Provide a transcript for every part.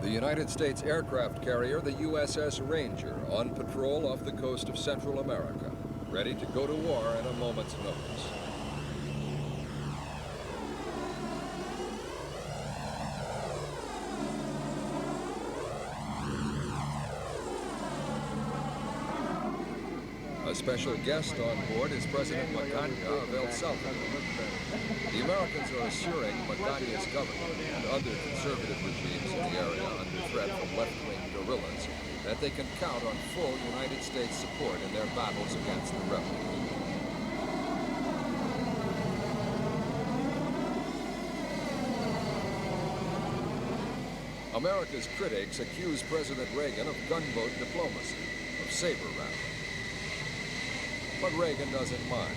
The United States aircraft carrier, the USS Ranger, on patrol off the coast of Central America, ready to go to war at a moment's notice. A special guest on board is President Magana of El Salvador. The Americans are assuring Magana's government and other conservative regimes in the area under threat from left-wing guerrillas that they can count on full United States support in their battles against the rebels. America's critics accuse President Reagan of gunboat diplomacy, of saber-rattling. But Reagan doesn't mind.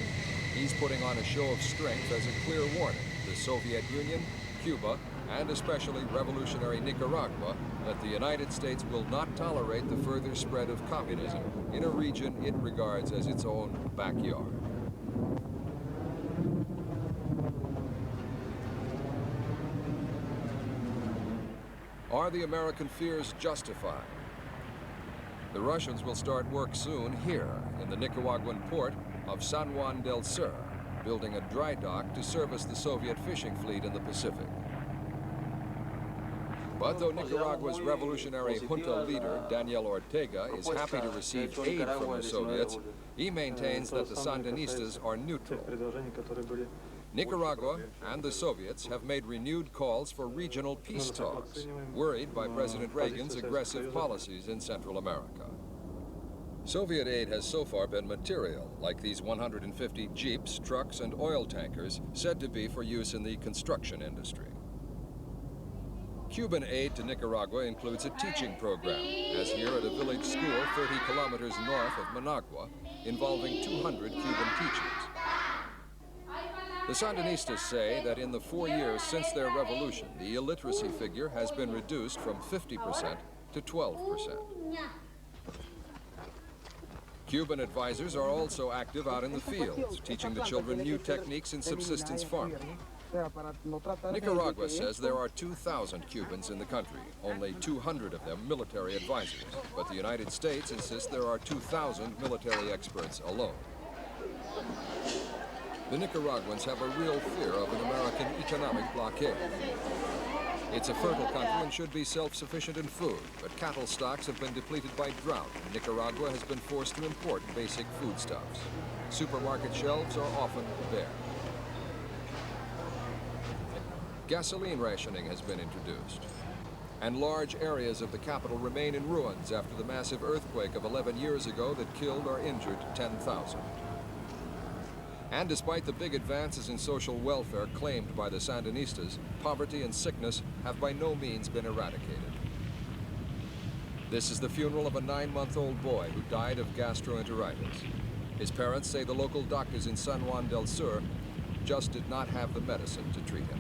He's putting on a show of strength as a clear warning to the Soviet Union, Cuba, and especially revolutionary Nicaragua that the United States will not tolerate the further spread of communism in a region it regards as its own backyard. Are the American fears justified? The Russians will start work soon here in the Nicaraguan port of San Juan del Sur, building a dry dock to service the Soviet fishing fleet in the Pacific. But though Nicaragua's revolutionary junta leader, Daniel Ortega, is happy to receive aid from the Soviets, he maintains that the Sandinistas are neutral. Nicaragua and the Soviets have made renewed calls for regional peace talks, worried by President Reagan's aggressive policies in Central America. Soviet aid has so far been material, like these 150 jeeps, trucks, and oil tankers said to be for use in the construction industry. Cuban aid to Nicaragua includes a teaching program, as here at a village school 30 kilometers north of Managua, involving 200 Cuban teachers. The Sandinistas say that in the 4 years since their revolution, the illiteracy figure has been reduced from 50% to 12%. Cuban advisors are also active out in the fields, teaching the children new techniques in subsistence farming. Nicaragua says there are 2,000 Cubans in the country, only 200 of them military advisors, but the United States insists there are 2,000 military experts alone. The Nicaraguans have a real fear of an American economic blockade. It's a fertile country and should be self-sufficient in food, but cattle stocks have been depleted by drought, and Nicaragua has been forced to import basic foodstuffs. Supermarket shelves are often bare. Gasoline rationing has been introduced, and large areas of the capital remain in ruins after the massive earthquake of 11 years ago that killed or injured 10,000. And despite the big advances in social welfare claimed by the Sandinistas, poverty and sickness have by no means been eradicated. This is the funeral of a 9-month-old boy who died of gastroenteritis. His parents say the local doctors in San Juan del Sur just did not have the medicine to treat him.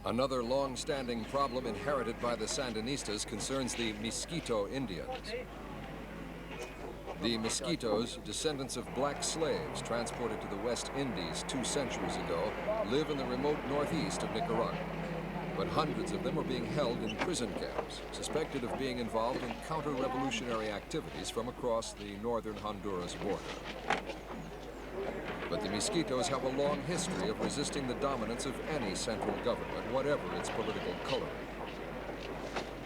Another long-standing problem inherited by the Sandinistas concerns the Mosquito Indians. The Mosquitos, descendants of black slaves transported to the West Indies 2 centuries ago, live in the remote northeast of Nicaragua. But hundreds of them are being held in prison camps, suspected of being involved in counter-revolutionary activities from across the northern Honduras border. But the Mosquitos have a long history of resisting the dominance of any central government, whatever its political coloring.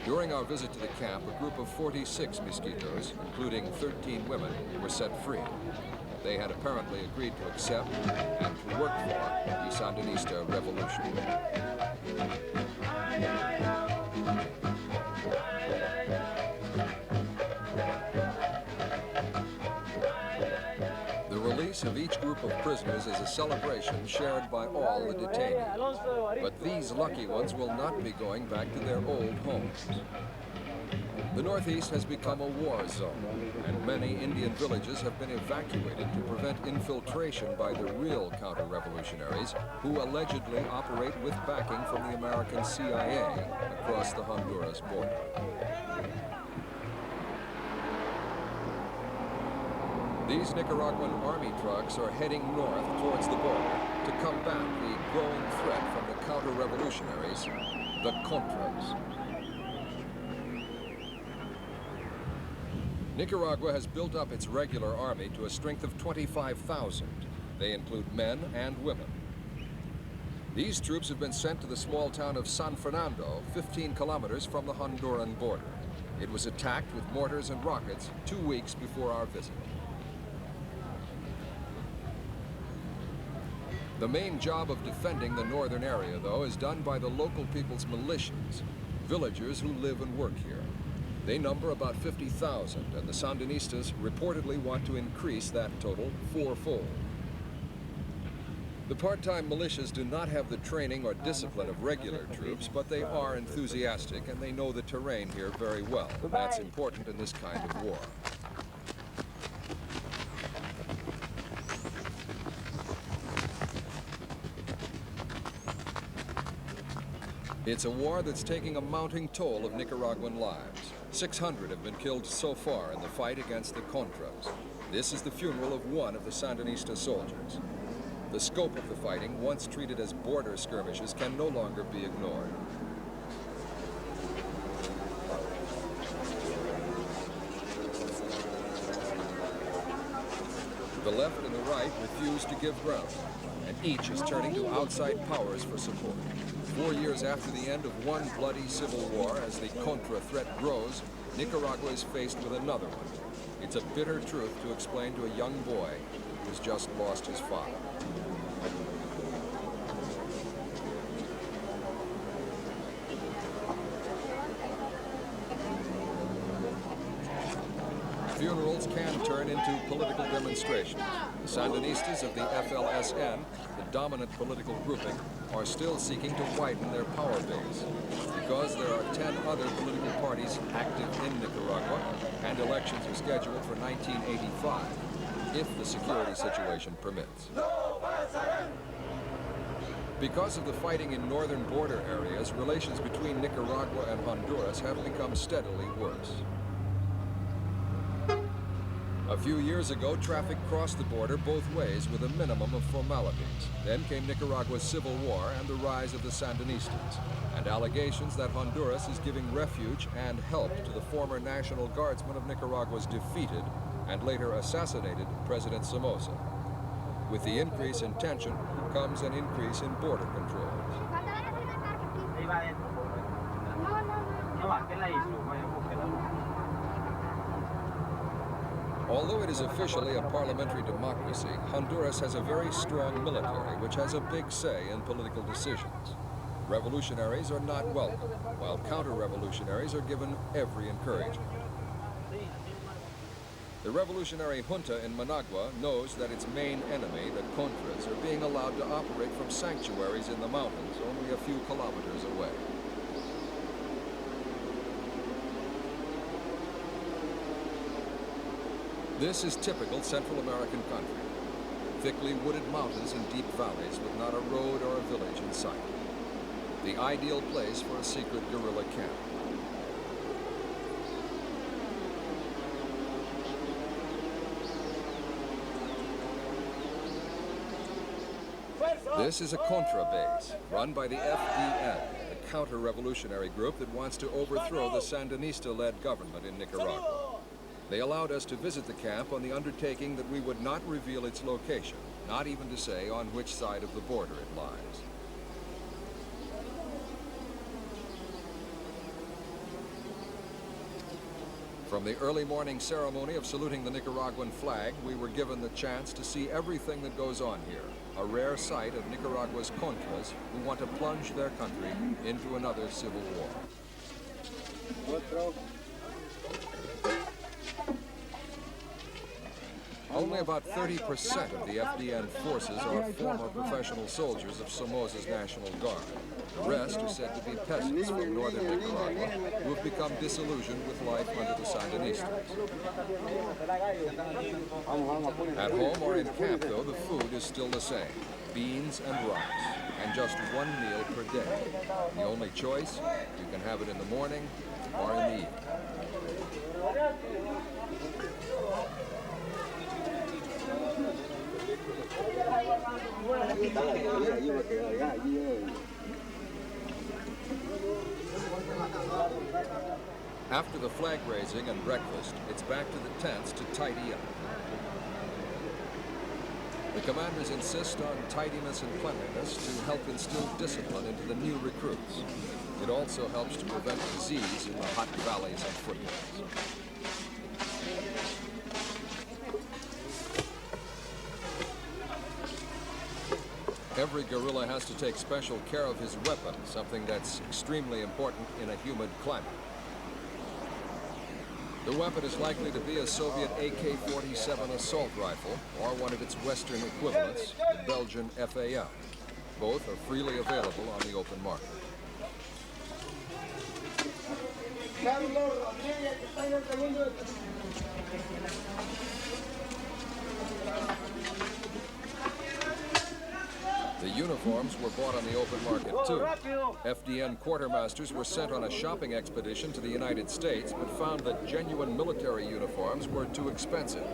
During our visit to the camp, a group of 46 Mosquitos, including 13 women, were set free. They had apparently agreed to accept and to work for the Sandinista revolution. The release of each group of prisoners is a celebration shared by all the detainees. But these lucky ones will not be going back to their old homes. The Northeast has become a war zone, and many Indian villages have been evacuated to prevent infiltration by the real counter-revolutionaries who allegedly operate with backing from the American CIA across the Honduras border. These Nicaraguan Army trucks are heading north towards the border to combat the growing threat from the counter-revolutionaries, the Contras. Nicaragua has built up its regular army to a strength of 25,000. They include men and women. These troops have been sent to the small town of San Fernando, 15 kilometers from the Honduran border. It was attacked with mortars and rockets 2 weeks before our visit. The main job of defending the northern area, though, is done by the local people's militias, villagers who live and work here. They number about 50,000, and the Sandinistas reportedly want to increase that total fourfold. The part-time militias do not have the training or discipline of regular troops, but they are enthusiastic and they know the terrain here very well. That's important in this kind of war. It's a war that's taking a mounting toll of Nicaraguan lives. 600 have been killed so far in the fight against the Contras. This is the funeral of one of the Sandinista soldiers. The scope of the fighting, once treated as border skirmishes, can no longer be ignored. The left and the right refuse to give ground, and each is turning to outside powers for support. 4 years after the end of one bloody civil war, as the Contra threat grows, Nicaragua is faced with another one. It's a bitter truth to explain to a young boy who's just lost his father. Funerals can turn into political demonstrations. The Sandinistas of the FLSN, the dominant political grouping, are still seeking to widen their power base. Because there are 10 other political parties active in Nicaragua, and elections are scheduled for 1985, if the security situation permits. Because of the fighting in northern border areas, relations between Nicaragua and Honduras have become steadily worse. A few years ago, traffic crossed the border both ways with a minimum of formalities. Then came Nicaragua's civil war and the rise of the Sandinistas, and allegations that Honduras is giving refuge and help to the former National Guardsman of Nicaragua's defeated and later assassinated President Somoza. With the increase in tension comes an increase in border controls. Although it is officially a parliamentary democracy, Honduras has a very strong military which has a big say in political decisions. Revolutionaries are not welcome, while counter-revolutionaries are given every encouragement. The revolutionary junta in Managua knows that its main enemy, the Contras, are being allowed to operate from sanctuaries in the mountains only a few kilometers away. This is typical Central American country. Thickly wooded mountains and deep valleys with not a road or a village in sight. The ideal place for a secret guerrilla camp. This is a Contra base, run by the FDN, the counter-revolutionary group that wants to overthrow the Sandinista-led government in Nicaragua. They allowed us to visit the camp on the undertaking that we would not reveal its location, not even to say on which side of the border it lies. From the early morning ceremony of saluting the Nicaraguan flag, we were given the chance to see everything that goes on here, a rare sight of Nicaragua's Contras who want to plunge their country into another civil war. Only about 30% of the FDN forces are former professional soldiers of Somoza's National Guard. The rest are said to be peasants from northern Nicaragua who have become disillusioned with life under the Sandinistas. At home or in camp, though, the food is still the same: beans and rice, and just one meal per day. The only choice, you can have it in the morning or in the evening. After the flag raising and breakfast, it's back to the tents to tidy up. The commanders insist on tidiness and cleanliness to help instill discipline into the new recruits. It also helps to prevent disease in the hot valleys and foothills. Every guerrilla has to take special care of his weapon, something that's extremely important in a humid climate. The weapon is likely to be a Soviet AK-47 assault rifle or one of its Western equivalents, the Belgian FAL. Both are freely available on the open market. The uniforms were bought on the open market too. FDN quartermasters were sent on a shopping expedition to the United States, but found that genuine military uniforms were too expensive.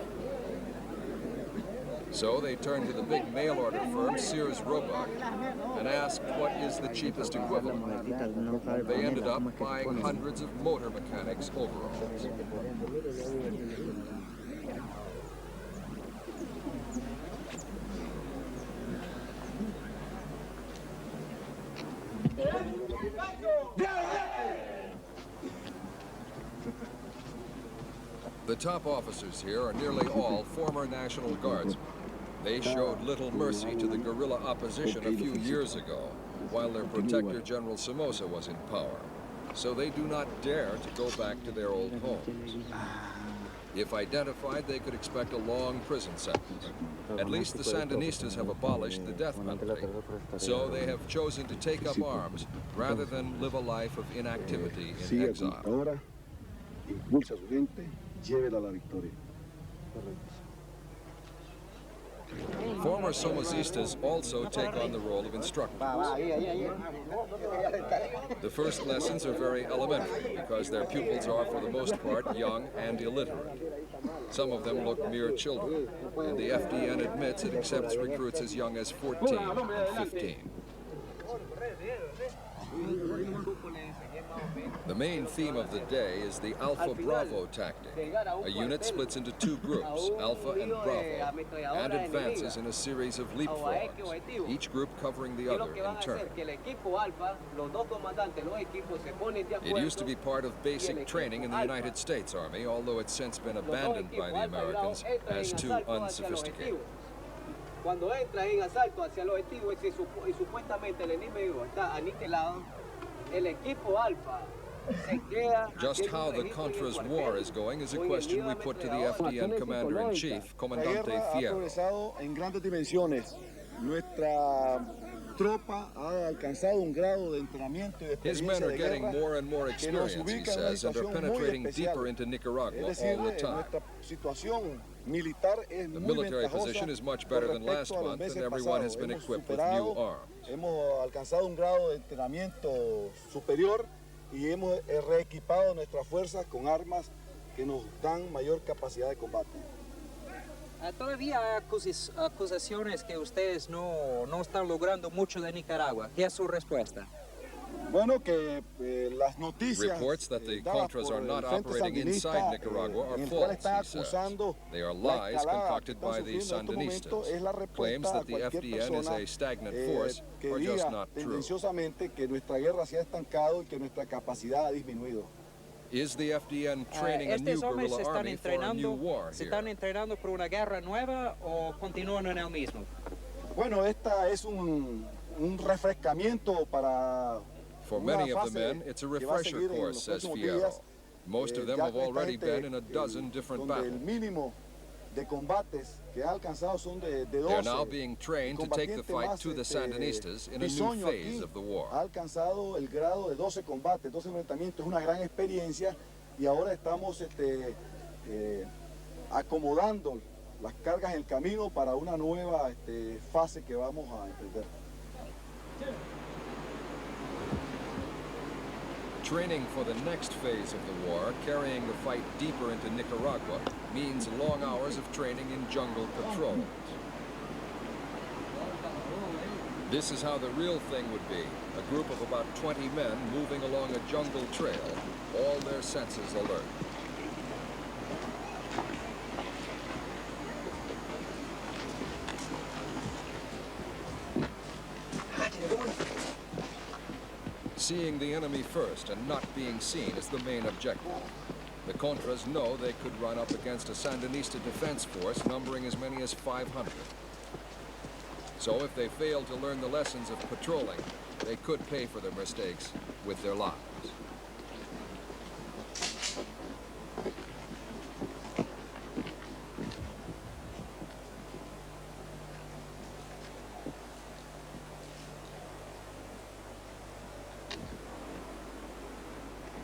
So they turned to the big mail-order firm Sears Roebuck and asked what is the cheapest equivalent. They ended up buying hundreds of motor mechanics' overalls. The top officers here are nearly all former National Guardsmen. They showed little mercy to the guerrilla opposition a few years ago, while their protector, General Somoza, was in power. So they do not dare to go back to their old homes. If identified, they could expect a long prison sentence. At least the Sandinistas have abolished the death penalty. So they have chosen to take up arms rather than live a life of inactivity in exile. Former Somozistas also take on the role of instructors. The first lessons are very elementary because their pupils are, for the most part, young and illiterate. Some of them look mere children, and the FDN admits it accepts recruits as young as 14 and 15. The main theme of the day is the Alpha Bravo tactic. A unit splits into two groups, Alpha and Bravo, and advances in a series of leapfrogs, each group covering the other in turn. It used to be part of basic training in the United States Army, although it's since been abandoned by the Americans as too unsophisticated. Cuando entra en asalto hacia el objetivo y supuestamente el enemigo está aniquilado, el equipo alfa se queda. Just how the Contras war is going is a question we put to the FDN Commander-in-Chief, Comandante Fierro. En grandes dimensiones. Nuestra tropa ha alcanzado un grado de entrenamiento y de experiencia. His men are getting more and more experience, he says, and are penetrating deeper into Nicaragua all the time. The military position is much better than last month, and everyone has been equipped with new arms. Hemos alcanzado un grado de entrenamiento superior y hemos reequipado nuestras fuerzas con armas que nos dan mayor capacidad de combate. Todavía hay acusaciones que ustedes no están logrando mucho de Nicaragua. ¿Qué es su respuesta? Bueno, que las noticias reports that the Contras are not operating inside Nicaragua are false, he says. They are lies concocted by the Sandinistas. Claims that the FDN is a stagnant force are just not true. Que nuestra guerra se ha estancado y que nuestra capacidad ha disminuido. Is the FDN training a new guerrilla army for a new war here? ¿Se están entrenando por una guerra nueva o continúan en el mismo? Bueno, esta es un refrescamiento para. For many of the men, it's a refresher course, says Fierro. Most of them have already been in a dozen different battles. They are now being trained to take the fight to the Sandinistas in a new phase of the war. Ha alcanzado el grado de 12 combates, 12 enfrentamientos, es una gran experiencia y ahora estamos acomodando las cargas en el camino para una nueva fase que vamos a emprender. Training for the next phase of the war, carrying the fight deeper into Nicaragua, means long hours of training in jungle patrols. This is how the real thing would be. A group of about 20 men moving along a jungle trail, all their senses alert. Seeing the enemy first and not being seen is the main objective. The Contras know they could run up against a Sandinista defense force numbering as many as 500. So if they fail to learn the lessons of patrolling, they could pay for their mistakes with their lives.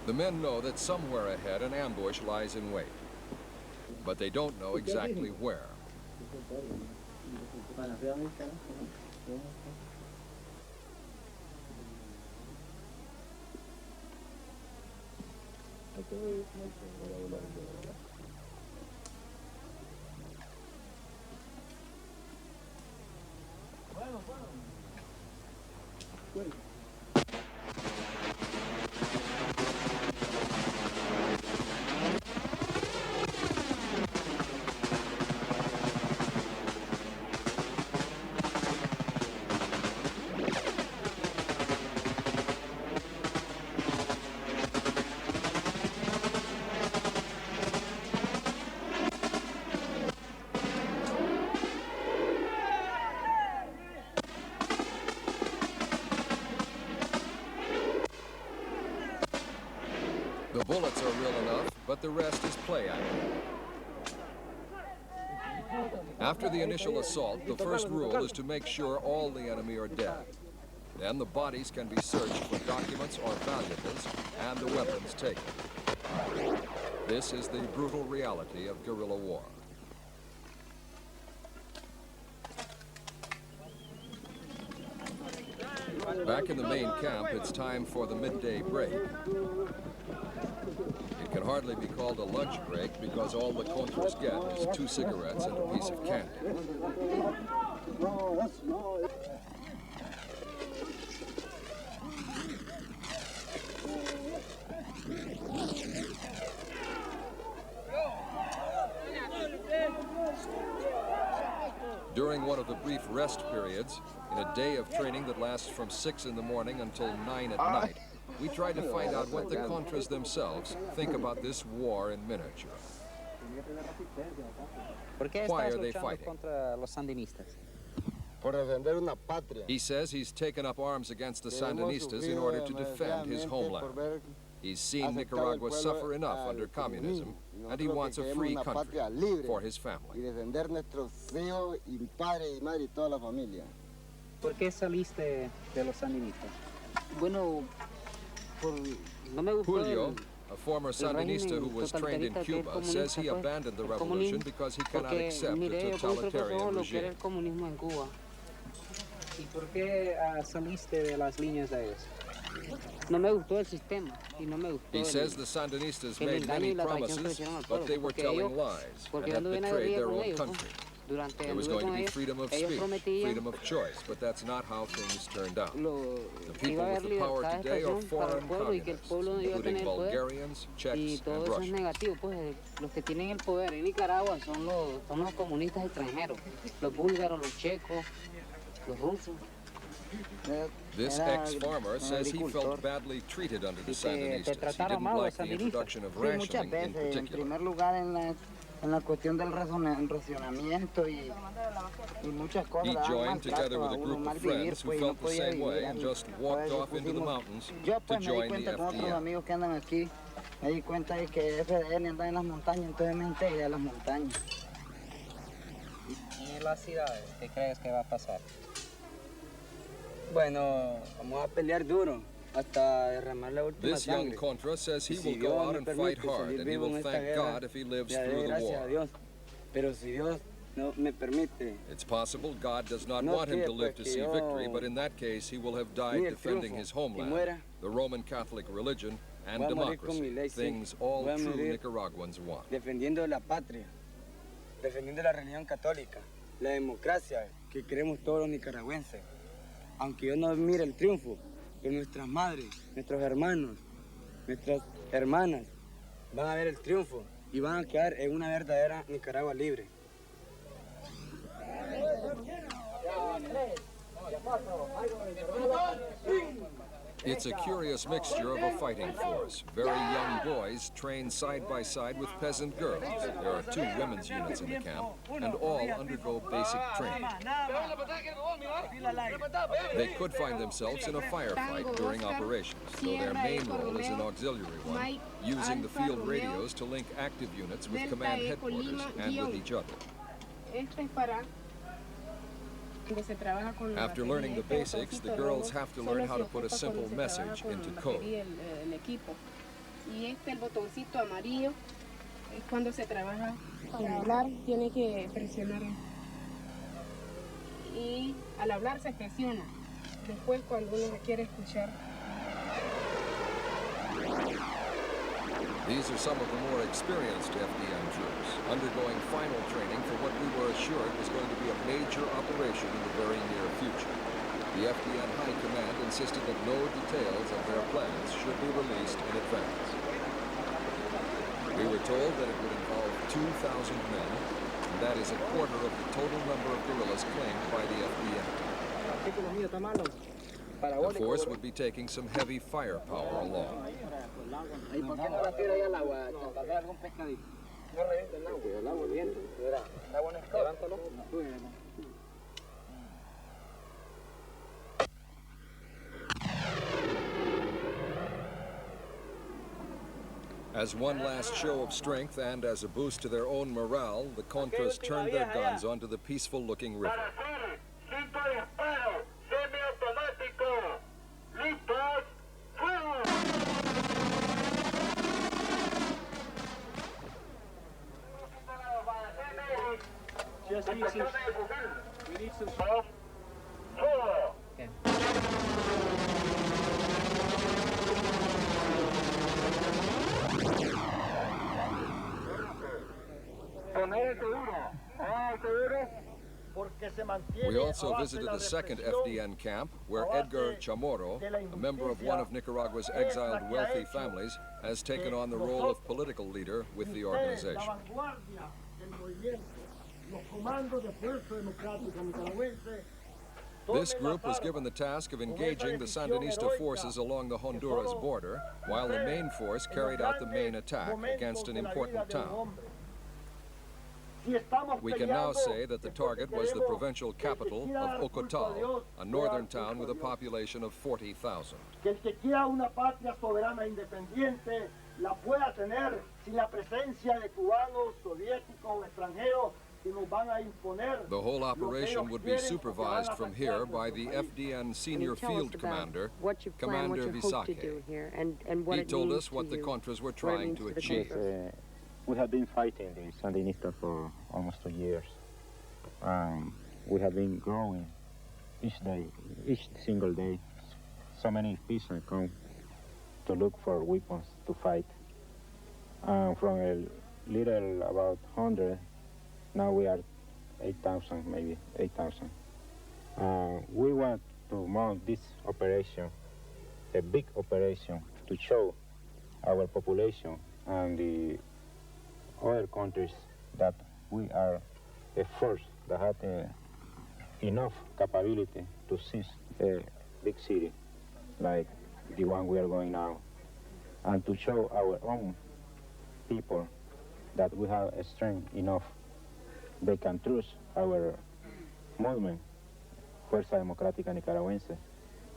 The men know that somewhere ahead an ambush lies in wait, but they don't know exactly where. The bullets are real enough, but the rest is play acting. After the initial assault, the first rule is to make sure all the enemy are dead. Then the bodies can be searched for documents or valuables and the weapons taken. This is the brutal reality of guerrilla war. Back in the main camp, it's time for the midday break. It can hardly be called a lunch break because all the Contras get is 2 cigarettes and a piece of candy. During one of the brief rest periods, in a day of training that lasts from 6 in the morning until 9 at night, we try to find out what the Contras themselves think about this war in miniature. Why are they fighting? Contra los Sandinistas? Por defender una patria. He says he's taken up arms against the Sandinistas in order to defend his homeland. He's seen Nicaragua suffer enough under communism, and he wants a free country for his family. Y defender nuestros hijos y padre y madre y toda la familia. ¿Por qué saliste de los Sandinistas? Bueno, no me gustó Julio, a former Sandinista who was trained in Cuba, says he abandoned the revolution because he cannot accept the totalitarian regime. ¿Y por qué saliste de las líneas de ellos? No me gustó el sistema y no me gustó. He says the Sandinistas made many promises, but they were telling lies and had betrayed their own country. There was going to be freedom of speech, freedom of choice, but that's not how things turned out. The people with the power today are foreign communists, including Bulgarians, Czechs, and Russians. Los que tienen el poder en Nicaragua son los comunistas extranjeros, los búlgaros, los checos, los rusos. This ex-farmer says he felt badly treated under the Sandinistas. He didn't like the introduction of rationing in particular. En primer lugar, en la cuestión del racionamiento y muchas cosas. He joined together with a group of friends who felt the same way and just walked off into the mountains to join the FDN. Amigos que andan aquí, me di cuenta de que FDN anda en las montañas, entonces me integré a las montañas. ¿Y en las ciudades qué crees que va a pasar? Bueno, vamos a pelear duro hasta derramar la última This young sangre. Contra says he will go out and fight hard, and he will thank God if he lives through the war. Pero si Dios no me permite. It's possible God does not want him to live to see victory, but in that case he will have died defending his homeland, the Roman Catholic religion, and democracy, things all true Nicaraguans want. Defendiendo la patria, defendiendo la religión católica, la democracia que queremos todos los nicaragüenses. aunque yo no mire el triunfo, pero nuestras madres, nuestros hermanos, nuestras hermanas van a ver el triunfo y van a quedar en una verdadera Nicaragua libre. It's a curious mixture of a fighting force. Very young boys trained side by side with peasant girls. There are 2 women's units in the camp, and all undergo basic training. They could find themselves in a firefight during operations, though their main role is an auxiliary one, using the field radios to link active units with command headquarters and with each other. After learning the basics, the girls have to learn how to put a simple message into code. Y el botoncito amarillo, cuando se trabaja para hablar, tiene que presionar. Y al hablar se presiona. Después, cuando uno quiere escuchar. These are some of the more experienced FDN troops, undergoing final training for what we were assured was going to be a major operation in the very near future. The FDN High Command insisted that no details of their plans should be released in advance. We were told that it would involve 2,000 men, and that is a quarter of the total number of guerrillas claimed by the FDN. The force would be taking some heavy firepower along. As one last show of strength and as a boost to their own morale, the Contras turned their guns onto the peaceful-looking river. Just need some. We need some. Okay. We also visited a second FDN camp where Edgar Chamorro, a member of one of Nicaragua's exiled wealthy families, has taken on the role of political leader with the organization. This group was given the task of engaging the Sandinista forces along the Honduras border, while the main force carried out the main attack against an important town. We can now say that the target was the provincial capital of Ocotal, a northern town with a population of 40,000. The whole operation would be supervised from here by the FDN senior field commander, Commander Visake. He told us what the Contras were trying to achieve. We have been fighting the Sandinista for almost 2 years. We have been growing each day, each single day. So many people come to look for weapons to fight. From a little about 100, now we are 8,000, maybe 8,000. We want to mount this operation, a big operation, to show our population and the other countries that we are a force that has enough capability to seize a big city like the one we are going now, and to show our own people that we have a strength enough. They can trust our movement, Fuerza Democrática Nicaragüense,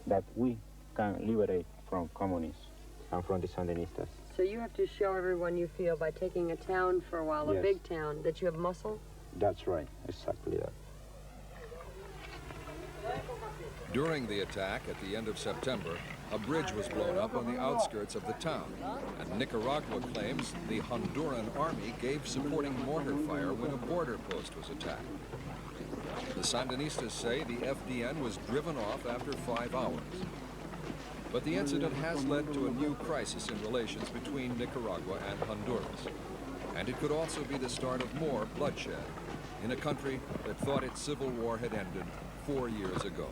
that we can liberate from communists and from the Sandinistas. So you have to show everyone you feel by taking a town for a while, Yes. a big town, that you have muscle? That's right, exactly that. During the attack at the end of September, a bridge was blown up on the outskirts of the town, and Nicaragua claims the Honduran Army gave supporting mortar fire when a border post was attacked. The Sandinistas say the FDN was driven off after 5 hours. But the incident has led to a new crisis in relations between Nicaragua and Honduras. And it could also be the start of more bloodshed in a country that thought its civil war had ended 4 years ago.